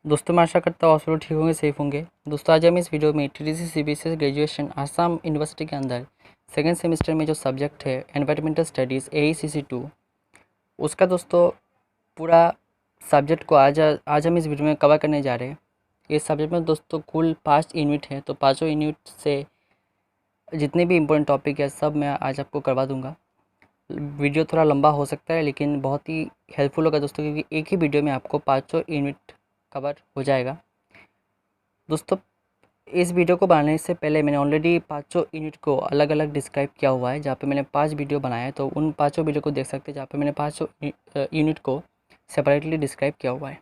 दोस्तों मैं आशा करता हूँ आप लोग ठीक होंगे, सेफ होंगे। दोस्तों आज हम इस वीडियो में TDC CBSE graduation Assam university के अंदर सेकेंड सेमेस्टर में जो सब्जेक्ट है एनवायरमेंटल स्टडीज़ AECC 2 उसका दोस्तों पूरा सब्जेक्ट को आज हम इस वीडियो में कवर करने जा रहे हैं। इस सब्जेक्ट में दोस्तों कुल 5 यूनिट है, तो पाँचों यूनिट से जितने भी इम्पोर्टेंट टॉपिक है सब मैं आज आपको करवा दूँगा। वीडियो थोड़ा लंबा हो सकता है लेकिन बहुत ही हेल्पफुल होगा दोस्तों, क्योंकि एक ही वीडियो में आपको पाँचों यूनिट कवर हो जाएगा। दोस्तों इस वीडियो को बनाने से पहले मैंने ऑलरेडी पाँचों यूनिट को अलग अलग डिस्क्राइब किया हुआ है, जहाँ पे मैंने 5 वीडियो बनाया है, तो उन पाँचों वीडियो को देख सकते हैं जहाँ पे मैंने पाँचों यूनिट को सेपरेटली डिस्क्राइब किया हुआ है।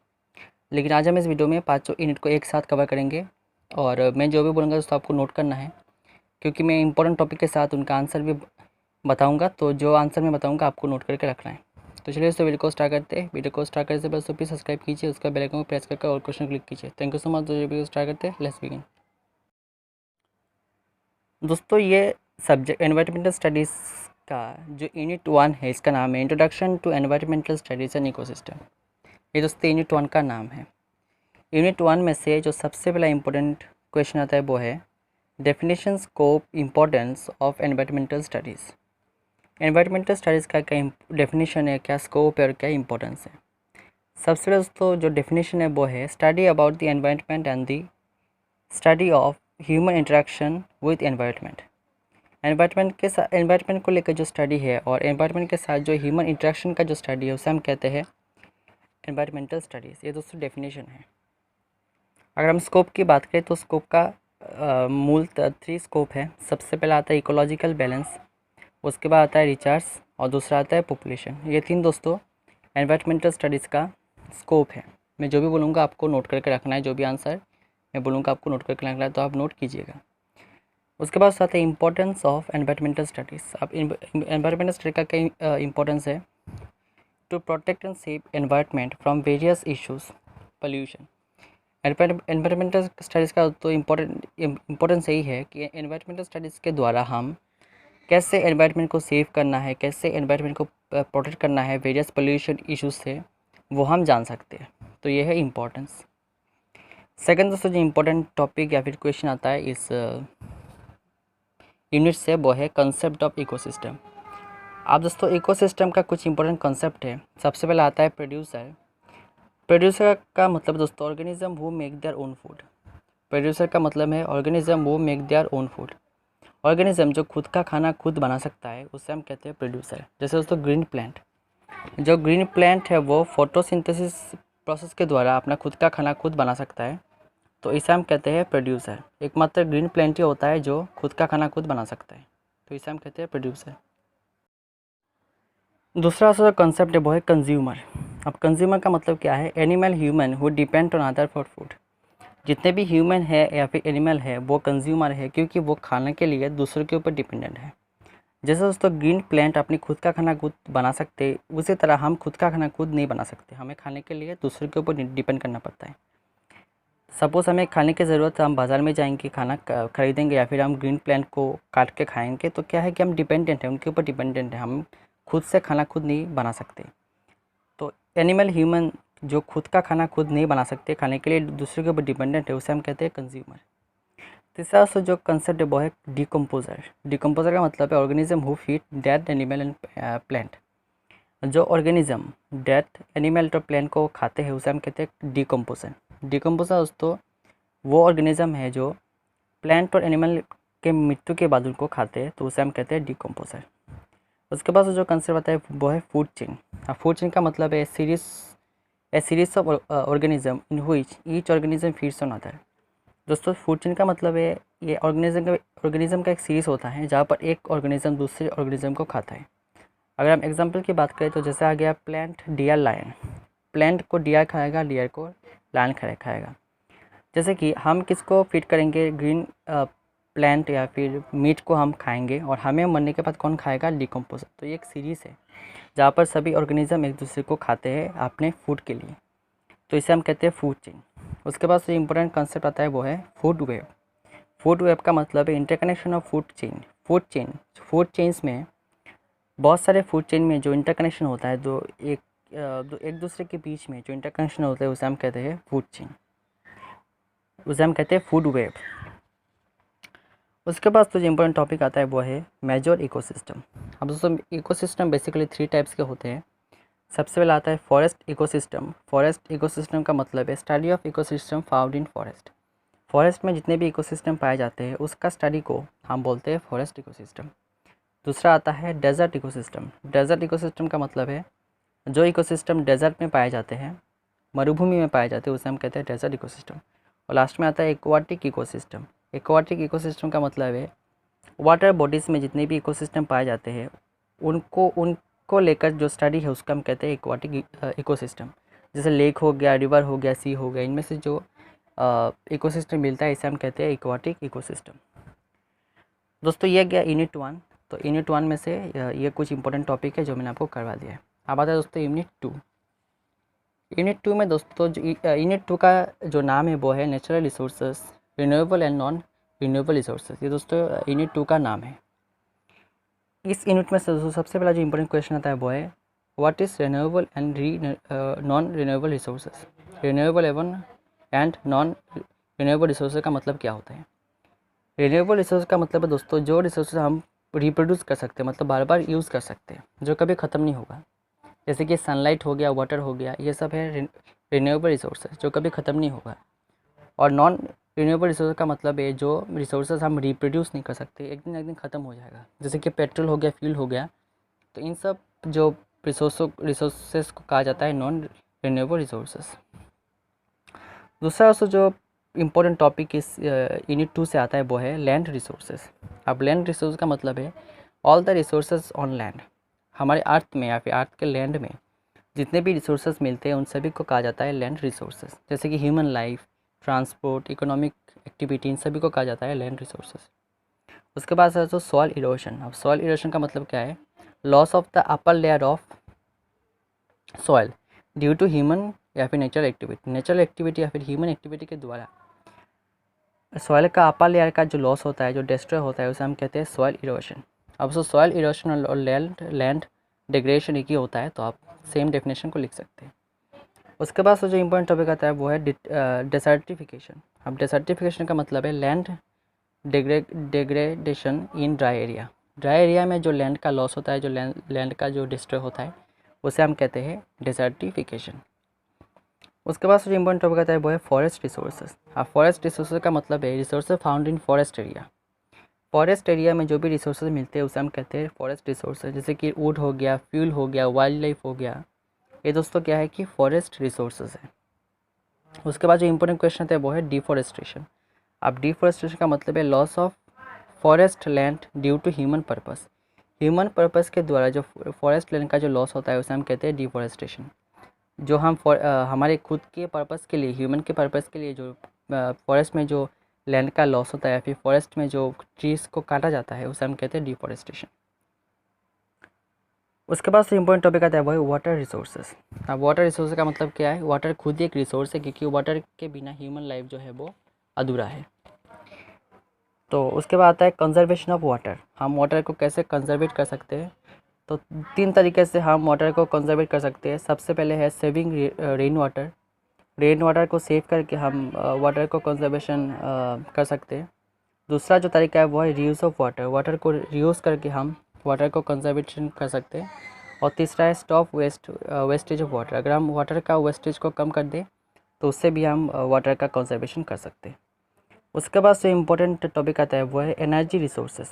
लेकिन आज हम इस वीडियो में पाँचों यूनिट को एक साथ कवर करेंगे और मैं जो भी बोलूँगा दोस्तों आपको नोट करना है, क्योंकि मैं इंपॉर्टेंट टॉपिक के साथ उनका आंसर भी बताऊँगा, तो जो आंसर मैं बताऊँगा आपको नोट करके रखना है। तो चलिए दोस्तों वीडियो को स्टार्ट करते हैं। वीडियो को स्टार्ट करने से पहले प्लीज़ सब्सक्राइब कीजिए, उसका बेल आइकन को प्रेस करके और क्वेश्चन क्लिक कीजिए। Thank you so much. Video start करते हैं, लेट्स बिगिन। दोस्तों ये सब्जेक्ट एनवायरमेंटल स्टडीज़ का जो यूनिट 1 है, इसका नाम है introduction to environmental studies and ecosystem. ये दोस्तों यूनिट 1 का नाम है। यूनिट 1 में से जो सबसे पहला इंपॉर्टेंट क्वेश्चन आता है वो है definition, scope, importance of environmental studies. Environmental studies का क्या डेफिनेशन है, क्या स्कोप है और क्या इंपॉर्टेंस है। सबसे पहले दोस्तों जो डेफिनेशन है वो है study about the environment and the study of human interaction with environment. Environment को लेकर जो स्टडी है और एनवायरनमेंट के साथ जो ह्यूमन इंटरेक्शन का जो स्टडी है उसे हम कहते हैं एनवायरमेंटल स्टडीज़। ये दोस्तों डेफिनेशन है। अगर हम स्कोप की बात करें तो स्कोप का मूल 3 स्कोप है। सबसे पहला आता है इकोलॉजिकल बैलेंस, उसके बाद आता है रिसर्च और दूसरा आता है पॉपुलेशन। ये 3 दोस्तों एनवायरमेंटल स्टडीज़ का स्कोप है। मैं जो भी बोलूँगा आपको नोट करके रखना है, जो भी आंसर मैं बोलूँगा आपको नोट करके रखना है, तो आप नोट कीजिएगा। उसके बाद आता है इम्पोर्टेंस ऑफ एनवायरमेंटल स्टडीज़। अब एनवायरमेंटल स्टडी का क्या इंपॉर्टेंस है, to protect and save environment from various issues, pollution. Environmental studies का तो इम्पोर्टेंस यही है कि एनवायरमेंटल स्टडीज़ के द्वारा हम कैसे एनवायरनमेंट को सेव करना है, कैसे एनवायरनमेंट को प्रोटेक्ट करना है वेरियस पोल्यूशन इश्यूज़ से, वो हम जान सकते हैं। तो ये है इम्पोर्टेंस। सेकंड दोस्तों जो इम्पोर्टेंट टॉपिक या फिर क्वेश्चन आता है इस यूनिट से वो है कंसेप्ट ऑफ इकोसिस्टम। अब दोस्तों इकोसिस्टम का कुछ इंपॉर्टेंट कंसेप्ट है। सबसे पहले आता है प्रोड्यूसर। प्रोड्यूसर का मतलब दोस्तों organism who make their own food. Producer का मतलब है organism who make their own food. Organism जो खुद का खाना खुद बना सकता है उसे हम कहते हैं प्रोड्यूसर। जैसे दोस्तों ग्रीन प्लांट, जो ग्रीन प्लांट है वो फोटोसिंथेसिस प्रोसेस के द्वारा अपना खुद का खाना खुद बना सकता है, तो इसे हम कहते हैं प्रोड्यूसर। एकमात्र ग्रीन प्लांट ही होता है जो खुद का खाना खुद बना सकता है, तो इसे हम कहते हैं प्रोड्यूसर। दूसरा जो कंसेप्ट है वो है कंज्यूमर। अब कंज्यूमर का मतलब क्या है, animal human who depend on other for food. जितने भी ह्यूमन है या फिर एनिमल है वो कंज्यूमर है, क्योंकि वो खाने के लिए दूसरों के ऊपर डिपेंडेंट है। जैसे दोस्तों ग्रीन प्लांट अपनी खुद का खाना खुद बना सकते, उसी तरह हम खुद का खाना खुद नहीं बना सकते, हमें खाने के लिए दूसरों के ऊपर डिपेंड करना पड़ता है। सपोज़ हमें खाने की ज़रूरत है, हम बाज़ार में जाएंगे खाना खरीदेंगे या फिर हम ग्रीन प्लांट को काट के खाएंगे, तो क्या है कि हम डिपेंडेंट हैं, उनके ऊपर डिपेंडेंट हैं, हम खुद से खाना खुद नहीं बना सकते। तो एनिमल ह्यूमन जो खुद का खाना खुद नहीं बना सकते, खाने के लिए दूसरे के ऊपर डिपेंडेंट है, उसे हम कहते हैं कंज्यूमर। तीसरा से जो कंसेप्ट है वो है डिकम्पोजर। डिकम्पोजर का मतलब है organism who feed dead animal and plant. जो ऑर्गेनिज्म डेड एनिमल और प्लांट को खाते हैं उसे हम कहते हैं डिकम्पोजर। डिकम्पोजर दोस्तों वो ऑर्गेनिज्म है जो प्लांट और एनिमल के मृत्यु के बाद उनको खाते हैं, तो उसे हम कहते हैं डिकम्पोजर। उसके बाद जो कंसेप्ट आता है वो है फूड चेन। फूड चेन का मतलब है series of organism in which each organism feeds on other. दोस्तों फूड चेन का मतलब है ये ऑर्गेनिज्म का एक सीरीज़ होता है जहाँ पर एक ऑर्गेनिज्म दूसरे ऑर्गेनिज्म को खाता है। अगर हम एग्जांपल की बात करें तो जैसे आ गया प्लांट डियर लायन। प्लांट को डियर खाएगा, डियर को लायन खाएगा। जैसे कि हम किसको फीड करेंगे, ग्रीन प्लांट या फिर मीट को हम खाएंगे और हमें मरने के बाद कौन खाएगा, डिकम्पोजर। तो ये एक सीरीज़ है जहाँ पर सभी ऑर्गेनिज्म एक दूसरे को खाते हैं अपने फूड के लिए, तो इसे हम कहते हैं फूड चेन। उसके बाद जो इम्पोर्टेंट कंसेप्ट आता है वो है फूड वेब। फूड वेब का मतलब है interconnection of food chain. Food chains में बहुत सारे फूड चेन में जो इंटरकनेक्शन होता है, एक दूसरे के बीच में जो इंटरकनेक्शन होता है उसे हम कहते हैं फूड चेन। उसे हम कहते हैं फूड वेब। उसके बाद तो जो इम्पोर्टेंट टॉपिक आता है वो है मेजर इकोसिस्टम। अब दोस्तों इकोसिस्टम बेसिकली 3 टाइप्स के होते हैं। सबसे पहला आता है फॉरेस्ट इकोसिस्टम। फॉरेस्ट इकोसिस्टम का मतलब है study of ecosystem found in forest. Forest में जितने भी इकोसिस्टम पाए जाते हैं उसका स्टडी को हम बोलते हैं फॉरेस्ट इकोसिस्टम। दूसरा आता है डेजर्ट इकोसिस्टम। डेजर्ट इकोसिस्टम का मतलब है जो इकोसिस्टम डेजर्ट में पाए जाते हैं, मरुभूमि में पाए जाते हैं, उसे हम कहते हैं डेजर्ट इकोसिस्टम। और लास्ट में आता है एक्वाटिक इकोसिस्टम। एक्वाटिक इकोसिस्टम का मतलब है वाटर बॉडीज़ में जितने भी इकोसिस्टम पाए जाते हैं उनको लेकर जो स्टडी है उसका हम कहते हैं एक्वाटिक इकोसिस्टम। जैसे लेक हो गया, रिवर हो गया, सी हो गया, इनमें से जो इकोसिस्टम मिलता है इसे हम कहते हैं एक्वाटिक इकोसिस्टम। दोस्तों ये गया यूनिट 1। तो यूनिट 1 में से ये कुछ इंपॉर्टेंट टॉपिक है जो मैंने आपको करवा दिया है। अब आता है दोस्तों यूनिट 2। यूनिट 2 में दोस्तों जो यूनिट 2 का जो नाम है वो है natural resources, renewable and non renewable resources. ये दोस्तों यूनिट 2 का नाम है। इस यूनिट में से दोस्तों सबसे पहला जो इंपॉर्टेंट क्वेश्चन आता है वो है what is renewable and non renewable resources. Renewable and non renewable resources का मतलब क्या होता है। रिन्यूएबल रिसोर्स का मतलब है दोस्तों जो रिसोर्सेज हम रिप्रोड्यूस कर सकते हैं, मतलब बार बार यूज़ कर सकते हैं, जो कभी ख़त्म नहीं होगा। जैसे कि सनलाइट हो गया, वाटर हो गया, ये सब है रिन्यूएबल रिसोर्सेज जो कभी ख़त्म नहीं होगा। और नॉन रिन्यूएबल रिसोर्स का मतलब है जो रिसोर्सेज हम रिप्रोड्यूस नहीं कर सकते, एक दिन ख़त्म हो जाएगा। जैसे कि पेट्रोल हो गया, फ्यूल हो गया, तो इन सब जो रिसोर्सेज को कहा जाता है नॉन रिन्यूएबल रिसोर्सेज। दूसरा दोस्तों जो इम्पोर्टेंट टॉपिक इस यूनिट 2 से आता है वो है लैंड रिसोर्सेज। अब लैंड रिसोर्स का मतलब है all the resources on land. हमारे अर्थ में या फिर अर्थ के लैंड में जितने भी रिसोर्सेज मिलते हैं उन सभी को कहा जाता है लैंड रिसोर्सेज। जैसे कि human life, transport, economic activity, इन सभी को कहा जाता है लैंड रिसोर्सेज। उसके बाद है तो सॉइल इरोशन। अब सॉइल इरोशन का मतलब क्या है loss of the upper layer of soil due to human या फिर नेचुरल एक्टिविटी। नेचुरल एक्टिविटी या फिर ह्यूमन एक्टिविटी के द्वारा सॉइल का अपर लेयर का जो लॉस होता है, जो डिस्ट्रॉय होता है, उसे हम कहते हैं सॉइल इरोशन। अब सॉइल इरोशन और लैंड डिग्रेडेशन एक ही होता है, तो आप सेम डेफिनेशन को लिख सकते हैं। उसके बाद जो इम्पोर्टेंट टॉपिक आता है वो है डेसर्टिफिकेशन। अब डेसर्टिफिकेशन का मतलब है land degradation in dry area. Dry area में जो लैंड का लॉस होता है, जो लैंड का जो डिस्ट्रॉय होता है, उसे हम कहते हैं डेसर्टिफिकेशन। उसके बाद जो इम्पोर्टेंट टॉपिक आता है वो है फॉरेस्ट रिसोर्सेज। अब फॉरेस्ट रिसोर्सेज का मतलब है resources found in forest area. Forest area में जो भी रिसोर्सेज मिलते हैं उसे हम कहते हैं फॉरेस्ट रिसोर्सेज। जैसे कि वुड हो गया, फ्यूल हो गया, वाइल्ड लाइफ हो गया, ये दोस्तों क्या है कि फॉरेस्ट रिसोर्सेज है। उसके बाद जो इम्पोर्टेंट क्वेश्चन आता है वो है डिफॉरेस्टेशन। अब डिफॉरेस्टेशन का मतलब है loss of forest land due to human purpose. Human purpose के द्वारा जो फॉरेस्ट लैंड का जो लॉस होता है उसे हम कहते हैं डिफॉरेस्टेशन। जो हम हमारे खुद के पर्पस के लिए, ह्यूमन के पर्पस के लिए जो फॉरेस्ट में जो लैंड का लॉस होता है या फिर फॉरेस्ट में जो ट्रीज़ को काटा जाता है उसे हम कहते हैं डिफॉरेस्टेशन। उसके बाद से इम्पोर्टेंट टॉपिक आता है वो है वाटर रिसोर्सेज। अब वाटर रिसोर्स का मतलब क्या है, वाटर खुद ही एक रिसोर्स है, क्योंकि वाटर के बिना ह्यूमन लाइफ जो है वो अधूरा है। तो उसके बाद आता है कंजर्वेशन ऑफ वाटर। हम वाटर को कैसे कंजर्वेट कर सकते हैं, तो 3 तरीके से हम वाटर को कंजर्वेट कर सकते हैं। सबसे पहले है saving rain water. Rain water को सेव करके हम वाटर को कंजर्वेशन कर सकते हैं। दूसरा जो तरीका है वो है रीयूज़ ऑफ वाटर। वाटर को रीयूज़ करके हम वाटर को कंजर्वेशन कर सकते हैं। और तीसरा है स्टॉप वेस्टेज ऑफ वाटर। अगर हम वाटर का वेस्टेज को कम कर दें तो उससे भी हम वाटर का कंजर्वेशन कर सकते हैं। उसके बाद से इम्पोर्टेंट टॉपिक आता है वो है एनर्जी रिसोर्सेज।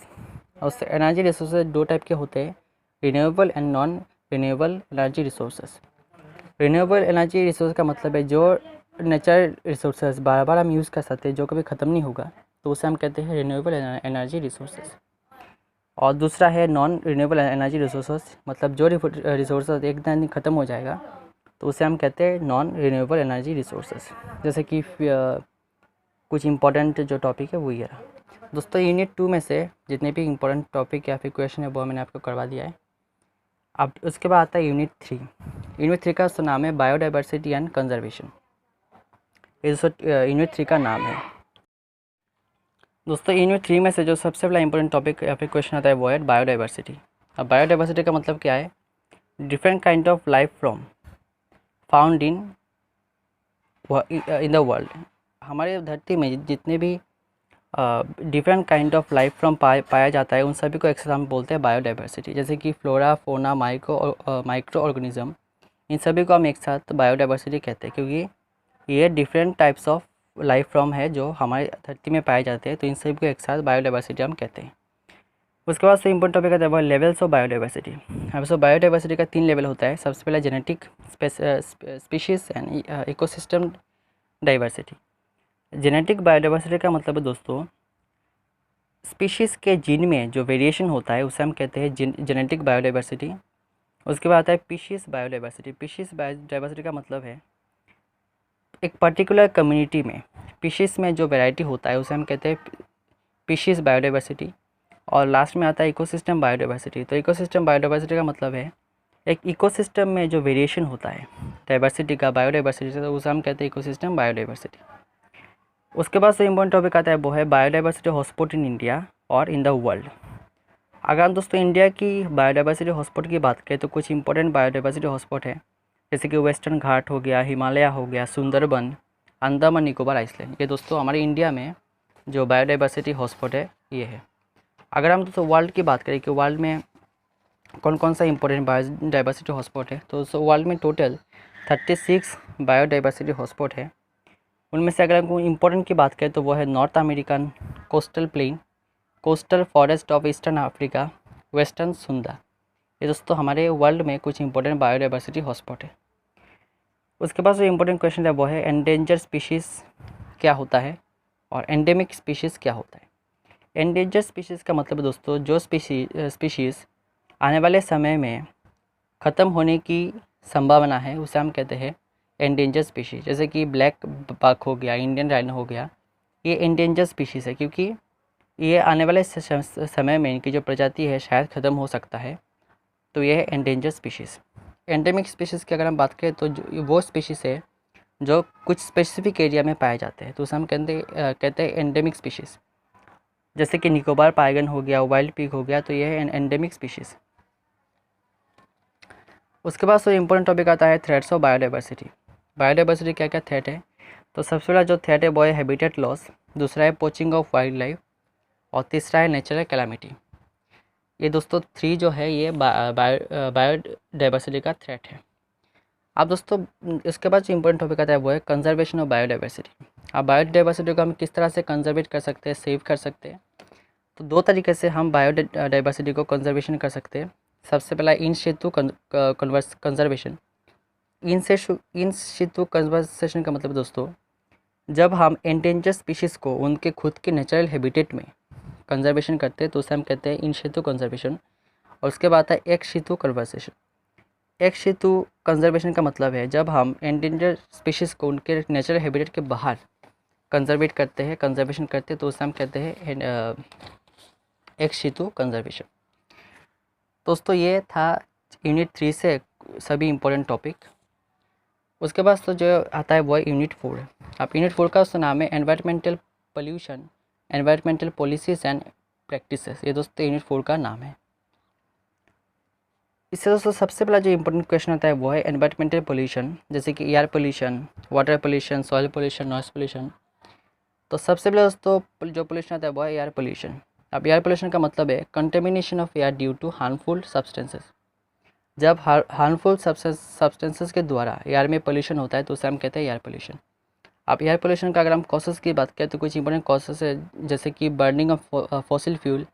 और उससे एनर्जी रिसोर्सेज 2 टाइप के होते हैं, renewable and non renewable energy resources. Renewable energy resource का मतलब है जो नेचुरल रिसोर्सेज बार बार हम यूज़ कर सकते हैं, जो कभी ख़त्म नहीं होगा, तो उसे हम कहते हैं रिन्यूएबल एनर्जी रिसोर्सेज। और दूसरा है नॉन रिन्यूएबल एनर्जी रिसोर्सेज, मतलब जो रिसोर्सेज एक दिन ख़त्म हो जाएगा तो उसे हम कहते हैं नॉन रिन्यूएबल एनर्जी रिसोर्सेज। जैसे कि कुछ इंपॉर्टेंट जो टॉपिक है वो ये रहा। दोस्तों यूनिट 2 में से जितने भी इंपॉर्टेंट टॉपिक या फिर क्वेश्चन है वो मैंने आपको करवा दिया है। अब उसके बाद आता है यूनिट 3। यूनिट 3 का नाम है बायोडाइवर्सिटी एंड कंजर्वेशन। ये दोस्तों यूनिट 3 का नाम है। दोस्तों यूनिट 3 में से जो सबसे बड़ा इंपॉर्टेंट टॉपिक या फिर क्वेश्चन आता है वो है बायोडाइवर्सिटी। अब बायोडाइवर्सिटी का मतलब क्या है, different kind of life form found in the world. हमारे धरती में जितने भी different kind of life form पाया जाता है उन सभी को एक साथ हम बोलते हैं बायोडाइवर्सिटी। जैसे कि फ्लोरा, फोना, माइक्रो ऑर्गेनिज्म, इन सभी को हम एक साथ बायोडाइवर्सिटी कहते हैं, क्योंकि ये different types of life form है जो हमारी धरती में पाए जाते हैं, तो इन सभी को एक साथ बायोडाइवर्सिटी हम कहते हैं। उसके बाद से इंपॉर्टेंट टॉपिक आता है वो लेवल्स ऑफ बायोडाइवर्सिटी। अब बायोडाइवर्सिटी का 3 लेवल होता है। सबसे पहला genetic species and ecosystem diversity. Genetic biodiversity का मतलब है दोस्तों स्पीशीज़ के जीन में जो वेरिएशन होता है उसे हम कहते हैं जेनेटिक बायोडाइवर्सिटी। उसके बाद आता है पीशीज़ बायोडाइवर्सिटी। पीशीज़ बायोडाइवर्सिटी का मतलब है एक पर्टिकुलर कम्युनिटी में पीशीज़ में जो वैरायटी होता है उसे हम कहते हैं पीशीज़ बायोडाइवर्सिटी। और लास्ट में आता है इकोसिस्टम बायोडाइवर्सिटी। तो इकोसिस्टम बायोडाइवर्सिटी का मतलब है एक इकोसिस्टम में जो वेरिएशन होता है डाइवर्सिटी का, बायोडाइवर्सिटी से, तो उसे हम कहते हैं इकोसिस्टम बायोडाइवर्सिटी। उसके बाद से इम्पोर्टेंट टॉपिक आता है वो है बायोडाइवर्सिटी हॉटस्पॉट इन इंडिया और इन द वर्ल्ड। अगर हम दोस्तों इंडिया की बायोडाइवर्सिटी हॉटस्पॉट की बात करें तो कुछ इंपॉर्टेंट बायोडाइवर्सिटी हॉटस्पॉट है, जैसे कि वेस्टर्न घाट हो गया, हिमालय हो गया, सुंदरबन, अंडमान निकोबार आइसलैंड। ये दोस्तों हमारे इंडिया में जो बायोडाइवर्सिटी हॉटस्पॉट है ये है। अगर हम दोस्तों वर्ल्ड की बात करें कि वर्ल्ड में कौन कौन सा इंपॉर्टेंट बायोडाइवर्सिटी हॉटस्पॉट है, तो वर्ल्ड में टोटल 36 बायोडाइवर्सिटी हॉटस्पॉट है। उनमें से अगर हम इम्पोर्टेंट की बात करें तो वो है north American coastal plain, coastal forest of eastern Africa, western Sunda. ये दोस्तों हमारे वर्ल्ड में कुछ इंपॉर्टेंट बायोडाइवर्सिटी हॉटस्पॉट है। उसके बाद जो इम्पोर्टेंट क्वेश्चन है वो है एंडेंजर स्पीशीज़ क्या होता है और एंडेमिक स्पीशीज़ क्या होता है। एंडेंजर स्पीशीज़ का मतलब दोस्तों जो स्पीशीज़ आने वाले समय में ख़त्म होने की संभावना है उसे हम कहते हैं एंडेंजर स्पीशीज़। जैसे कि ब्लैक बक हो गया, इंडियन राइनो हो गया, ये एंडेंजर स्पीशीज़ है क्योंकि ये आने वाले समय में इनकी जो प्रजाति है शायद ख़त्म हो सकता है, तो ये है एंडेंजर स्पीशीज़। एंडेमिक स्पीशीज़ की अगर हम बात करें तो वो स्पीशीज़ है जो कुछ स्पेसिफिक एरिया में पाए जाते हैं, तो उसे हम कहते हैं एंडेमिक स्पीशीज़। जैसे कि निकोबार पाइगन हो गया, वाइल्ड पिग हो गया, तो ये है एंडेमिक स्पीशीज़। उसके बाद जो इम्पोर्टेंट टॉपिक आता है थ्रेट्स ऑफ बायोडाइवर्सिटी। बायोडाइवर्सिटी क्या क्या थ्रेट है, तो सबसे पहला जो थ्रेट है वो है हैबिटेट लॉस, दूसरा है पोचिंग ऑफ वाइल्ड लाइफ और तीसरा है नेचुरल कैलामिटी। ये दोस्तों 3 जो है ये बायोडाइवर्सिटी का थ्रेट है। अब दोस्तों इसके बाद जो इम्पोर्टेंट टॉपिक आता है वो है कंजर्वेशन ऑफ बायोडाइवर्सिटी। अब बायोडाइवर्सिटी को हम किस तरह से कंजर्वेट कर सकते हैं, सेव कर सकते हैं, तो 2 तरीके से हम बायोडाइवर्सिटी को कंजर्वेशन कर सकते हैं। सबसे पहला इन सितु कंजर्वेशन। इन सितु कंजर्वेशन का मतलब दोस्तों जब हम एंडेंजर स्पीशीज़ को उनके खुद के नेचुरल हैबिटेट में कंजर्वेशन करते हैं तो उसे हम कहते हैं इन सितु कंजर्वेशन। और उसके बाद आता है एक्स सितु कंजर्वेशन। एक्स सितु कंजर्वेशन का मतलब है जब हम एंडेंजर स्पीशीज़ को उनके नेचुरल हैबिटेट के बाहर कंजर्वेशन करते हैं तो उसे हम कहते हैं एक्स सितु कंजर्वेशन। दोस्तों ये था यूनिट 3 से सभी इम्पोर्टेंट टॉपिक। उसके बाद तो जो आता है वो है यूनिट 4। अब यूनिट 4 का उसका नाम है environmental pollution, environmental policies and practices. ये दोस्तों यूनिट 4 का नाम है। इससे दोस्तों सबसे पहला जो इम्पोर्टेंट क्वेश्चन आता है वो है एनवायरमेंटल पोल्यूशन, जैसे कि air pollution, water pollution, soil pollution, noise pollution. तो सबसे पहले दोस्तों जो पोल्यूशन आता है वो है एयर पोल्यूशन। अब एयर पोल्यूशन का मतलब है contamination of air due to harmful substances. जब हार्मफुल सब्सटेंसेस के द्वारा एयर में पोल्यूशन होता है तो उसे हम कहते हैं एयर पोल्यूशन। अब एयर पोल्यूशन का अगर हम कॉसेस की बात करें तो कुछ इंपॉर्टेंट कॉसेस है, जैसे कि बर्निंग ऑफ फॉसिल फ्यूल।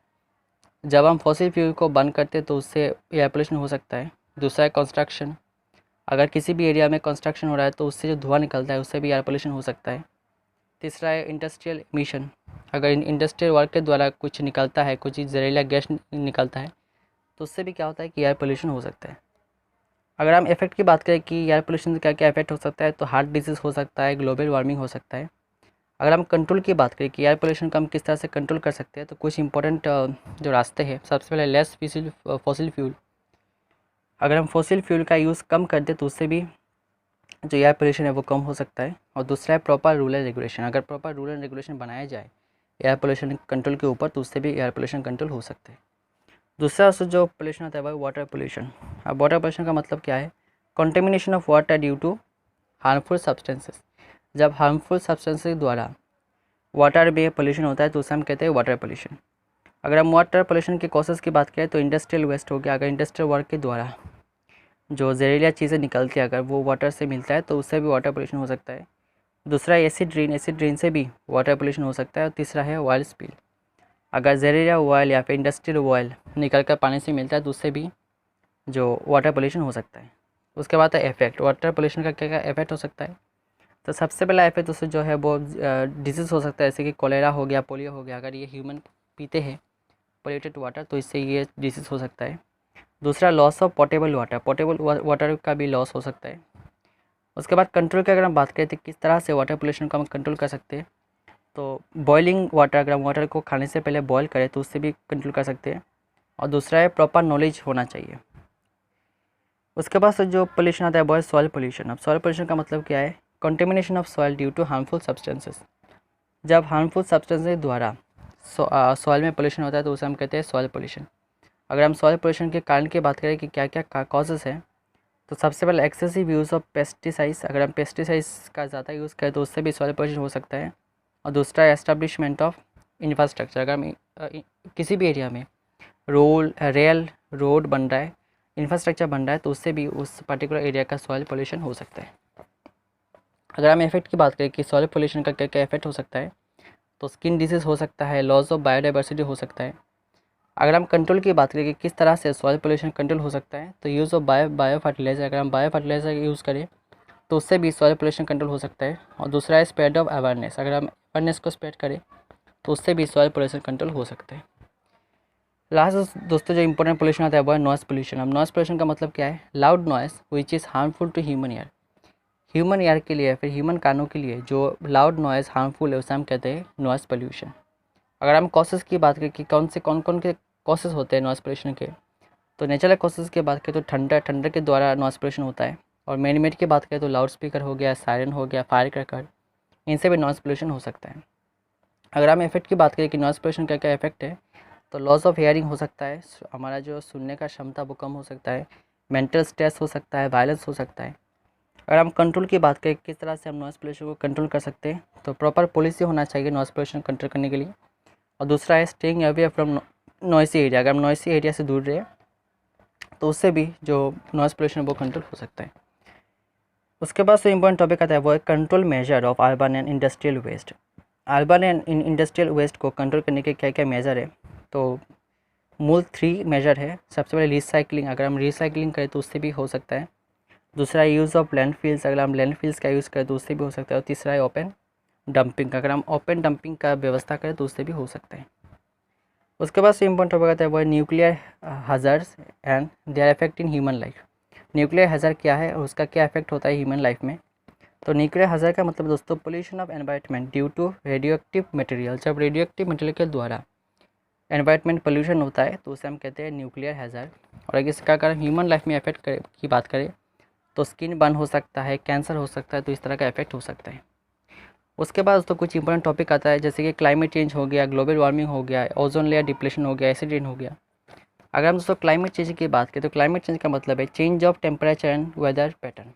जब हम फॉसिल फ्यूल को बर्न करते हैं तो उससे एयर पोल्यूशन हो सकता है। दूसरा है कंस्ट्रक्शन। अगर किसी भी एरिया में कंस्ट्रक्शन हो रहा है तो उससे जो धुआं निकलता है उससे भी एयर पोल्यूशन हो सकता है। तीसरा है इंडस्ट्रियल एमिशन। अगर इंडस्ट्रियल वर्क के द्वारा कुछ निकलता है, कुछ जहरीला गैस निकलता है तो उससे भी क्या होता है कि एयर पोल्यूशन हो सकता है। अगर हम इफेक्ट की बात करें कि एयर पोल्यूशन से क्या क्या इफेक्ट हो सकता है, तो हार्ट डिजीज़ हो सकता है, ग्लोबल वार्मिंग हो सकता है। अगर हम कंट्रोल की बात करें कि एयर पोल्यूशन को हम किस तरह से कंट्रोल कर सकते हैं, तो कुछ इंपॉर्टेंट जो रास्ते हैं, सबसे पहले लेस फॉसिल फ्यूल। अगर हम फॉसिल फ्यूल का यूज़ कम कर दें तो उससे भी जो एयर पोल्यूशन है वो कम हो सकता है। और दूसरा है प्रॉपर रूल एंड रेगुलेशन। अगर प्रॉपर रूल एंड रेगुलेशन बनाया जाए एयर पोल्यूशन कंट्रोल के ऊपर तो उससे भी एयर पोल्यूशन कंट्रोल हो सकता है। दूसरा जो पोल्यूशन आता है वह वाटर पोल्यूशन। अब वाटर पोल्यूशन का मतलब क्या है, contamination of water due to harmful substances. जब हार्मफुल सब्सटेंस के द्वारा वाटर में पोल्यूशन होता है तो उसे हम कहते हैं वाटर पोल्यूशन। अगर हम वाटर पोल्यूशन के कॉजेज़ की बात करें तो इंडस्ट्रियल वेस्ट हो गया। अगर इंडस्ट्रियल वर्क के द्वारा जो जहरीला चीज़ें निकलती है अगर वो वाटर से मिलता है तो उससे भी वाटर पोल्यूशन हो सकता है। दूसरा एसिड रेन से भी वाटर पोल्यूशन हो सकता है। और तीसरा है ऑयल स्पिल। अगर जहरीला ऑयल या फिर इंडस्ट्रियल ऑयल निकल कर पानी से मिलता है तो उससे भी जो वाटर पोल्यूशन हो सकता है। उसके बाद है इफेक्ट। वाटर पोल्यूशन का क्या क्या इफेक्ट हो सकता है? तो सबसे पहला इफेक्ट उससे जो है वो डिजीज़ हो सकता है, जैसे कि कोलेरा हो गया, पोलियो हो गया। अगर ये ह्यूमन पीते हैं पोल्यूटेड वाटर तो इससे ये डिजीज़ हो सकता है। दूसरा loss of portable water, portable water का भी लॉस हो सकता है। उसके बाद कंट्रोल की अगर हम बात करें तो किस तरह से वाटर पोल्यूशन को हम कंट्रोल कर सकते हैं, तो बॉइलिंग वाटर, अगर हम वाटर को खाने से पहले बॉयल करें तो उससे भी कंट्रोल कर सकते हैं। और दूसरा है प्रॉपर नॉलेज होना चाहिए। उसके बाद से जो पोल्यूशन आता है वो है सॉइल पोल्यूशन। अब सॉइल पोल्यूशन का मतलब क्या है? Contamination of soil due to harmful substances. जब हार्मफुल सब्सटेंसेस द्वारा सॉइल में पोल्यूशन होता है तो उसे हम कहते हैं सॉइल पोल्यूशन। अगर हम सॉइल पोल्यूशन के कारण की बात करें कि क्या क्या कॉजेज़ हैं, तो सबसे पहले एक्सेसिव यूज़ ऑफ पेस्टिसाइड्स। अगर हम पेस्टिसाइड्स का ज़्यादा यूज़ करें तो उससे भी सॉइल पोल्यूशन हो सकता है। और दूसरा है एस्टेब्लिशमेंट ऑफ इंफ्रास्ट्रक्चर। अगर हम किसी भी एरिया में रेल रोड बन रहा है, इंफ्रास्ट्रक्चर बन रहा है, तो उससे भी उस पर्टिकुलर एरिया का सॉइल पोल्यूशन हो सकता है। अगर हम इफेक्ट की बात करें कि सॉइल पोल्यूशन का क्या क्या इफेक्ट हो सकता है, तो स्किन डिजीज़ हो सकता है, लॉस ऑफ बायोडाइवर्सिटी हो सकता है। अगर हम कंट्रोल की बात करें कि किस तरह से सॉइल पोल्यूशन कंट्रोल हो सकता है, तो यूज़ ऑफ बायो फर्टिलाइज़र। अगर हम बायो फर्टिलाइज़र यूज़ करें तो उससे भी सॉइल पोल्यूशन कंट्रोल हो सकता है। और दूसरा है स्प्रेड ऑफ अवेयरनेस। अगर हम अवेयरनेस को स्प्रेड करें तो उससे भी सॉइल पोल्यूशन कंट्रोल हो सकता है। लास्ट दोस्तों जो इंपॉर्टेंट पोल्यूशन आता है वो है नॉइस पोल्यूशन। अब नॉइस पोल्यूशन का मतलब क्या है? Loud noise which is harmful to human ear. Human ear के लिए, फिर ह्यूमन कानों के लिए जो लाउड नॉइस हार्मफुल है उसे हम कहते हैं नॉइस पोल्यूशन। अगर हम कॉसेज़ की बात करें कि कौन कौन के कॉसेज़ होते हैं नॉइस पोल्यूशन के, तो नेचुरल कॉसेज़ की बात करें तो ठंडर के द्वारा नॉइस पोल्यूशन होता है। और मैन मेड की बात करें तो लाउड स्पीकर हो गया, सायरन हो गया, फायर क्रैकर, इनसे भी नॉइस पोल्यूशन हो सकता है। अगर हम इफेक्ट की बात करें कि नॉइस पोल्यूशन का क्या इफेक्ट है, तो लॉस ऑफ हेयरिंग हो सकता है, हमारा जो सुनने का क्षमता वो कम हो सकता है, मेंटल स्ट्रेस हो सकता है, वायलेंस हो सकता है। अगर हम कंट्रोल की बात करें किस तरह से हम नॉइस पोल्यूशन को कंट्रोल कर सकते हैं, तो प्रॉपर पॉलिसी होना चाहिए नॉइस पोल्यूशन कंट्रोल करने के लिए। और दूसरा है staying away from noisy area. अगर हम नॉइसी एरिया से दूर रहे तो उससे भी जो नॉइस पोल्यूशन वो कंट्रोल हो सकता है। उसके बाद जो इम्पोर्टेंट टॉपिक आता है वो है control measure of urban and industrial waste. Urban and industrial waste को कंट्रोल करने के क्या क्या मेजर है, तो मूल 3 मेजर है। सबसे पहले रिसाइकलिंग। अगर हम रिसाइकलिंग करें तो उससे भी हो सकता है। दूसरा है यूज़ ऑफ लैंडफिल्स। अगर हम लैंडफिल्स का यूज़ करें तो उससे भी हो सकता है। और तीसरा है ओपन डंपिंग। अगर हम ओपन डंपिंग का व्यवस्था करें तो उससे भी हो सकता है। उसके बाद से इम्पोर्टेंट टॉपिक आता है वो है nuclear hazards and their effect in human life. Nuclear hazard क्या है और उसका क्या इफेक्ट होता है ह्यूमन लाइफ में। तो न्यूक्लियर हज़ार्ड का मतलब दोस्तों pollution of environment due to radioactive material. जब रेडियो एक्टिव मटेरियल के द्वारा एनवायरनमेंट पोल्यूशन होता है तो उसे हम कहते हैं न्यूक्लियर हैज़ार्ड। और अगर इसका कारण ह्यूमन लाइफ में इफेक्ट की बात करें तो स्किन बर्न हो सकता है, कैंसर हो सकता है, तो इस तरह का इफेक्ट हो सकता है। उसके बाद तो कुछ इंपॉर्टेंट टॉपिक आता है जैसे कि क्लाइमेट चेंज हो गया, ग्लोबल वार्मिंग हो गया, ओजोन लेयर डिप्लेशन हो गया, एसिड रेन हो गया। अगर हम दोस्तों क्लाइमेट चेंज की बात करें तो क्लाइमेट चेंज का मतलब है change of temperature and weather pattern.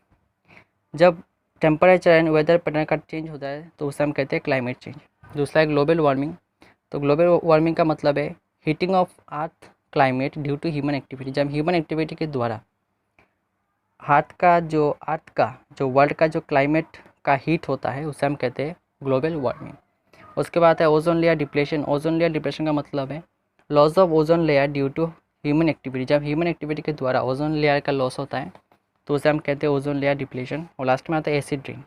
जब टेम्परेचर एंड वेदर पैटर्न का चेंज होता है तो उसे हम कहते हैं क्लाइमेट चेंज। दूसरा है ग्लोबल वार्मिंग। तो ग्लोबल वार्मिंग का मतलब है heating of earth climate due to human activity. जब ह्यूमन एक्टिविटी के द्वारा अर्थ का जो वर्ल्ड का जो क्लाइमेट का हीट होता है उसे हम कहते हैं ग्लोबल वार्मिंग। उसके बाद है ozone layer depletion. Ozone layer depletion का मतलब है loss of ozone layer due to human activity. जब ह्यूमन एक्टिविटी के द्वारा ओजोन लेयर का लॉस होता है तो उसे हम कहते हैं ओजोन लेयर डिप्लेशन। और लास्ट में आता है एसिड रेन।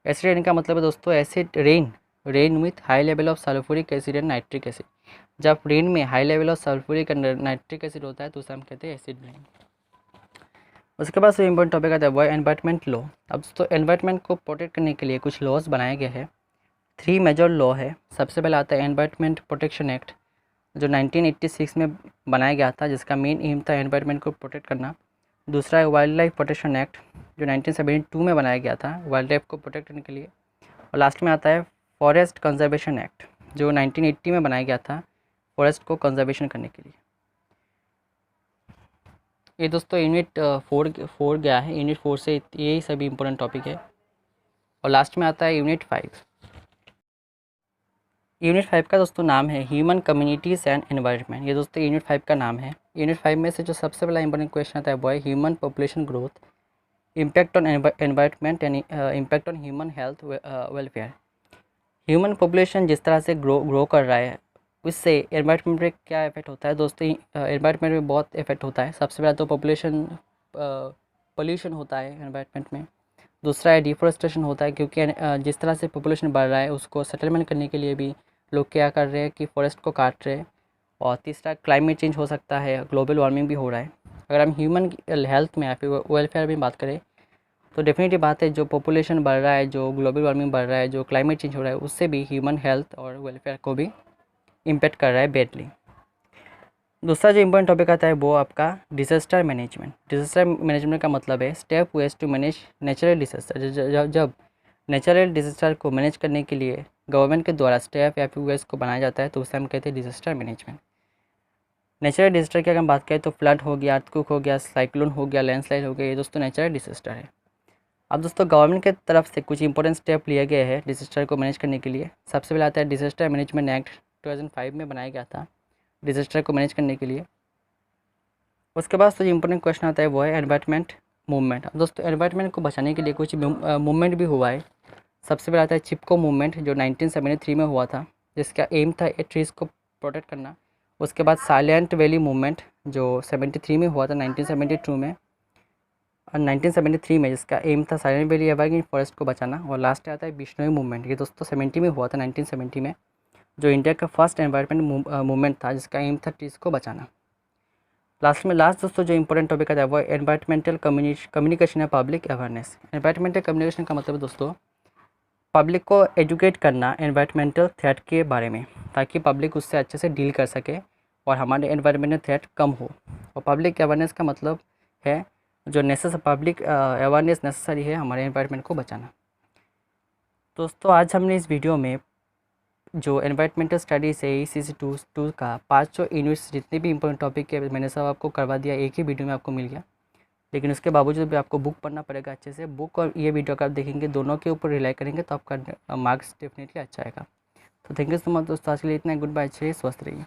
एसिड रेन का मतलब है दोस्तों acid rain with high level of sulphuric acid and nitric acid. जब रेन में high level of sulphuric and nitric acid होता है तो उसे हम कहते हैं एसिड रेन। उसके बाद से इम्पोर्टेंट टॉपिक आता है वो है एनवायरनमेंट लॉ। अब तो एनवायरनमेंट को प्रोटेक्ट करने के लिए कुछ लॉज बनाए गए हैं। 3 मेजर लॉ है। सबसे पहले आता है एनवायरनमेंट प्रोटेक्शन एक्ट जो 1986 में बनाया गया था, जिसका मेन एम था एनवायरनमेंट को प्रोटेक्ट करना। दूसरा है वाइल्ड लाइफ प्रोटेक्शन एक्ट जो 1972 में बनाया गया था वाइल्ड लाइफ को प्रोटेक्ट करने के लिए। और लास्ट में आता है फॉरेस्ट कंजर्वेशन एक्ट जो 1980 में बनाया गया था फॉरेस्ट को कंजर्वेशन करने के लिए। ये दोस्तों यूनिट 4 गया है। यूनिट 4 से यही सभी इंपॉर्टेंट टॉपिक है। और लास्ट में आता है यूनिट 5। यूनिट 5 का दोस्तों नाम है ह्यूमन कम्युनिटीज़ एंड एनवायरनमेंट। ये दोस्तों यूनिट 5 का नाम है। यूनिट 5 में से जो सबसे पहला इंपॉर्टेंट क्वेश्चन आता है वो है human population growth, impact on environment and impact on human health welfare. Human population जिस तरह से ग्रो कर रहा है उससे एनवायरनमेंट पे क्या इफेक्ट होता है दोस्तों। एनवायरनमेंट में बहुत इफेक्ट होता है। सबसे पहला तो पॉपुलेशन पोल्यूशन होता है एनवायरनमेंट में। दूसरा है डिफॉरेस्टेशन होता है, क्योंकि जिस तरह से पॉपुलेशन बढ़ रहा है उसको सेटलमेंट करने के लिए भी लोग क्या कर रहे हैं कि फॉरेस्ट को काट रहे हैं। और तीसरा क्लाइमेट चेंज हो सकता है, ग्लोबल वार्मिंग भी हो रहा है। अगर हम ह्यूमन हेल्थ में या फिर वेलफेयर में बात करें तो डेफिनेटली बात है, जो पॉपुलेशन बढ़ रहा है, जो ग्लोबल वार्मिंग बढ़ रहा है, जो क्लाइमेट चेंज हो रहा है, उससे भी ह्यूमन हेल्थ और वेलफेयर को भी इम्पेक्ट कर रहा है बैडली। दूसरा जो इम्पोर्टेंट टॉपिक आता है वो आपका डिजास्टर मैनेजमेंट। डिजास्टर मैनेजमेंट का मतलब है stepwise to manage natural disaster. जब नेचुरल डिजास्टर को मैनेज करने के लिए गवर्नमेंट के द्वारा स्टेप या फिर वेज को बनाया जाता है तो उसे हम कहते हैं डिजास्टर मैनेजमेंट। नेचुरल डिजास्टर की अगर हम बात करें तो फ्लड हो गया, अर्थक्वेक हो गया, साइक्लोन हो गया, लैंडस्लाइड हो गया, ये दोस्तों नेचुरल डिजास्टर है। अब दोस्तों गवर्नमेंट के तरफ से कुछ इंपॉर्टेंट स्टेप लिए गए हैं डिजास्टर को मैनेज करने के लिए। सबसे पहले आता है डिजास्टर मैनेजमेंट एक्ट 2005 में बनाया गया था डिजास्टर को मैनेज करने के लिए। उसके बाद जो इंपॉर्टेंट क्वेश्चन आता है वो है एनवायरनमेंट मूवमेंट। अब दोस्तों एनवायरनमेंट को बचाने के लिए कुछ मूवमेंट भी हुआ है। सबसे पहले आता है चिपको मूवमेंट जो 1973 में हुआ था, जिसका एम था ट्रीज़ को प्रोटेक्ट करना। उसके बाद साइलेंट वैली मूवमेंट जो 73 में हुआ था 1972 में, और 1973 में जिसका एम था साइलेंट वैली एवरग्रीन फॉरेस्ट को बचाना। और लास्ट आता है बिश्नोई मूवमेंट, ये दोस्तों 70 में हुआ था 1970 में, जो इंडिया का फर्स्ट एनवायरनमेंट मूवमेंट था जिसका एम था ट्रीज़ को बचाना। लास्ट दोस्तों जो इंपॉर्टेंट टॉपिक आता है वो एनवायरमेंटल कम्युनिकेशन है पब्लिक अवेयरनेस। एनवायरमेंटल कम्युनिकेशन का मतलब दोस्तों पब्लिक को एजुकेट करना एनवायरमेंटल थ्रेट के बारे में, ताकि पब्लिक उससे अच्छे से डील कर सके और हमारे एनवायरमेंटल थ्रेट कम हो। और पब्लिक अवेयरनेस का मतलब है जो पब्लिक अवेयरनेस नेसेसरी है हमारे एनवायरमेंट को बचाना। दोस्तों आज हमने इस वीडियो में जो एनवायरमेंटल स्टडीज़ है ECC 2 का 5 यूनिट्स जितने भी इंपॉर्टेंट टॉपिक है मैंने सब आपको करवा दिया, एक ही वीडियो में आपको मिल गया। लेकिन उसके बावजूद भी आपको बुक पढ़ना पड़ेगा अच्छे से। बुक और ये वीडियो का आप देखेंगे, दोनों के ऊपर रिलाई करेंगे तो आपका मार्क्स डेफिनेटली अच्छा आएगा। तो थैंक यू सो मच दोस्तों, आज के लिए इतना। गुड बाय, अच्छे स्वस्थ रहिए।